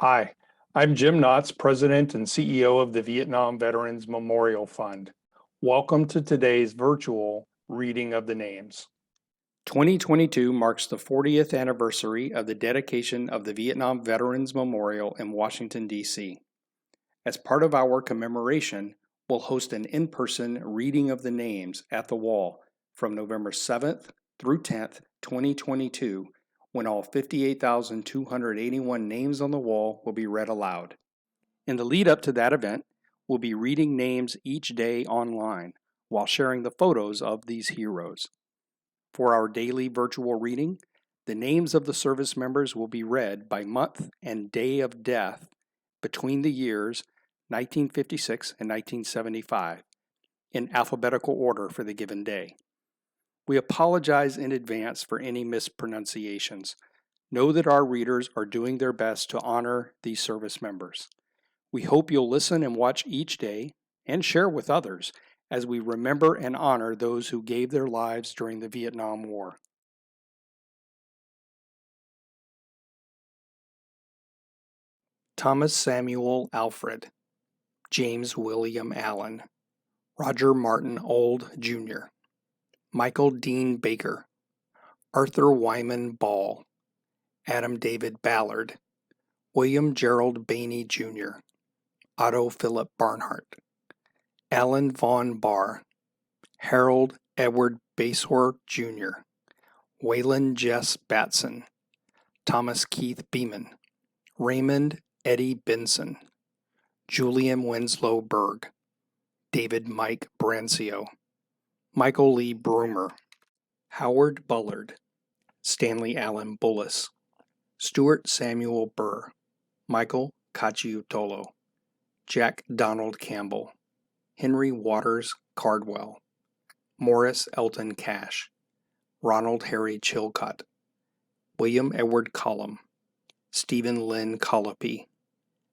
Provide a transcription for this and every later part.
Hi, I'm Jim Knotts, President and CEO of the Vietnam Veterans Memorial Fund. Welcome to today's virtual reading of the names. 2022 marks the 40th anniversary of the dedication of the Vietnam Veterans Memorial in Washington, D.C. As part of our commemoration, we'll host an in-person reading of the names at the wall from November 7th through 10th, 2022, when all 58,281 names on the wall will be read aloud. In the lead up to that event, we'll be reading names each day online while sharing the photos of these heroes. For our daily virtual reading, the names of the service members will be read by month and day of death between the years 1956 and 1975 in alphabetical order for the given day. We apologize in advance for any mispronunciations. Know that our readers are doing their best to honor these service members. We hope you'll listen and watch each day and share with others as we remember and honor those who gave their lives during the Vietnam War. Thomas Samuel Alfred, James William Allen, Roger Martin Old, Jr., Michael Dean Baker, Arthur Wyman Ball, Adam David Ballard, William Gerald Bainey, Jr., Otto Philip Barnhart, Alan Vaughn Barr, Harold Edward Basehor, Jr., Waylon Jess Batson, Thomas Keith Beeman, Raymond Eddie Benson, Julian Winslow Berg, David Mike Brancio, Michael Lee Broomer, Howard Bullard, Stanley Allen Bullis, Stuart Samuel Burr, Michael Cacciutolo, Jack Donald Campbell, Henry Waters Cardwell, Morris Elton Cash, Ronald Harry Chilcott, William Edward Collum, Stephen Lynn Colopy,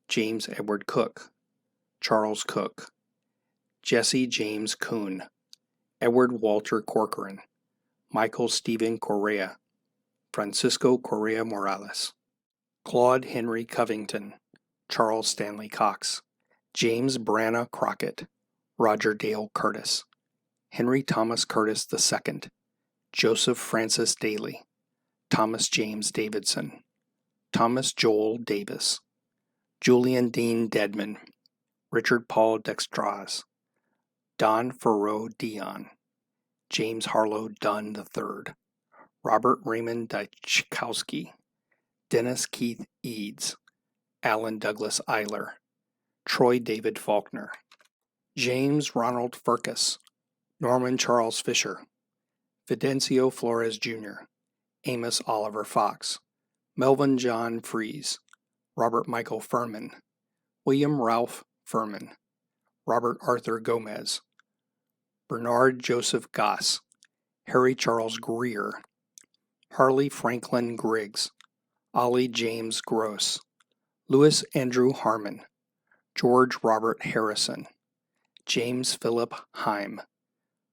James Edward Cook, Charles Cook, Jesse James Kuhn, Edward Walter Corcoran, Michael Stephen Correa, Francisco Correa Morales, Claude Henry Covington, Charles Stanley Cox, James Branna Crockett, Roger Dale Curtis, Henry Thomas Curtis II, Joseph Francis Daly, Thomas James Davidson, Thomas Joel Davis, Julian Dean Dedman, Richard Paul Dextraz, Don Farrow Dion, James Harlow Dunn III, Robert Raymond Dyczkowski, Dennis Keith Eads, Alan Douglas Eiler, Troy David Faulkner, James Ronald Furcus, Norman Charles Fisher, Fidencio Flores Jr., Amos Oliver Fox, Melvin John Fries, Robert Michael Furman, William Ralph Furman, Robert Arthur Gomez, Bernard Joseph Goss, Harry Charles Greer, Harley Franklin Griggs, Ollie James Gross, Louis Andrew Harmon, George Robert Harrison, James Philip Heim,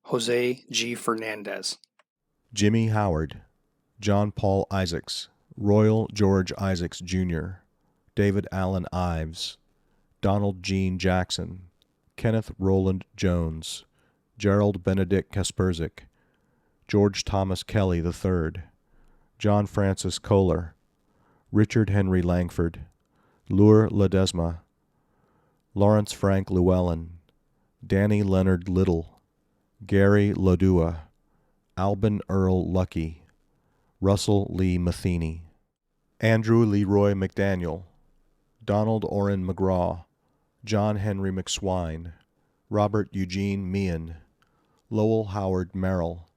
Jose G. Fernandez, Jimmy Howard, John Paul Isaacs, Royal George Isaacs Jr., David Allen Ives, Donald Gene Jackson, Kenneth Roland Jones, Gerald Benedict Kasperzik, George Thomas Kelly III, John Francis Kohler, Richard Henry Langford, Lure Ledesma, Lawrence Frank Llewellyn, Danny Leonard Little, Gary Lodua, Albin Earl Lucky, Russell Lee Matheny, Andrew Leroy McDaniel, Donald Orrin McGraw, John Henry McSwine, Robert Eugene Meehan, Lowell Howard Merrill,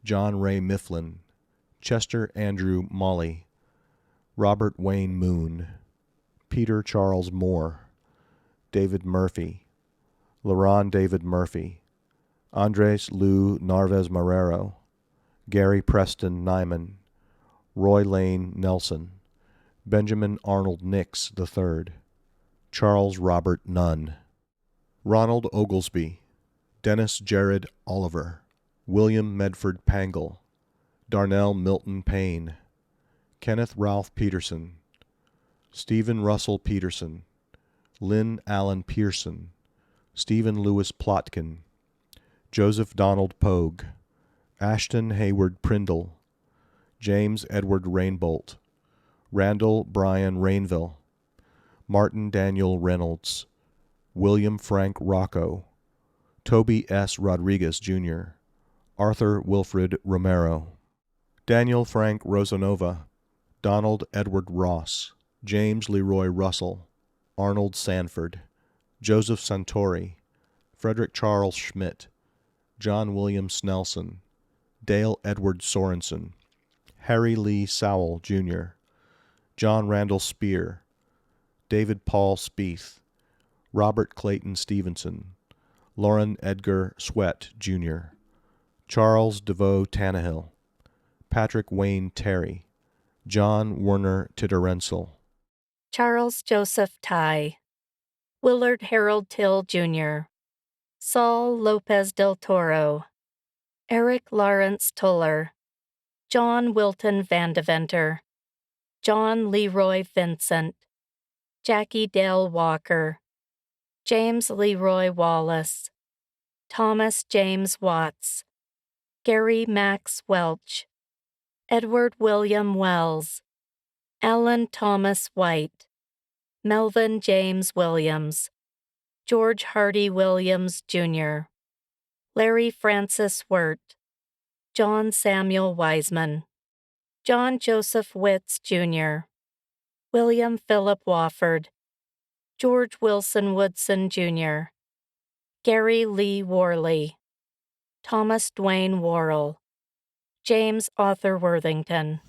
John Ray Mifflin, Chester Andrew Molly, Robert Wayne Moon, Peter Charles Moore, David Murphy, LaRon David Murphy, Andres Lou Narvez Marrero, Gary Preston Nyman, Roy Lane Nelson, Benjamin Arnold Nix III, Charles Robert Nunn, Ronald Oglesby, Dennis Jared Oliver, William Medford Pangle, Darnell Milton Payne, Kenneth Ralph Peterson, Stephen Russell Peterson, Lynn Allen Pearson, Stephen Lewis Plotkin, Joseph Donald Pogue, Ashton Hayward Prindle, James Edward Rainbolt, Randall Brian Rainville, Martin Daniel Reynolds, William Frank Rocco, Toby S. Rodriguez, Jr., Arthur Wilfred Romero, Daniel Frank Rosanova, Donald Edward Ross, James Leroy Russell, Arnold Sanford, Joseph Santori, Frederick Charles Schmidt, John William Snelson, Dale Edward Sorensen, Harry Lee Sowell, Jr., John Randall Spear, David Paul Spieth, Robert Clayton Stevenson, Lauren Edgar Sweat, Jr., Charles DeVoe Tannehill, Patrick Wayne Terry, John Werner Titterensel, Charles Joseph Ty, Willard Harold Till, Jr., Saul Lopez del Toro, Eric Lawrence Tuller, John Wilton Vandeventer, John Leroy Vincent, Jackie Dale Walker, James Leroy Wallace, Thomas James Watts, Gary Max Welch, Edward William Wells, Alan Thomas White, Melvin James Williams, George Hardy Williams, Jr., Larry Francis Wirt, John Samuel Wiseman, John Joseph Witz, Jr., William Philip Wofford, George Wilson Woodson, Jr., Gary Lee Worley, Thomas Dwayne Worrell, James Arthur Worthington.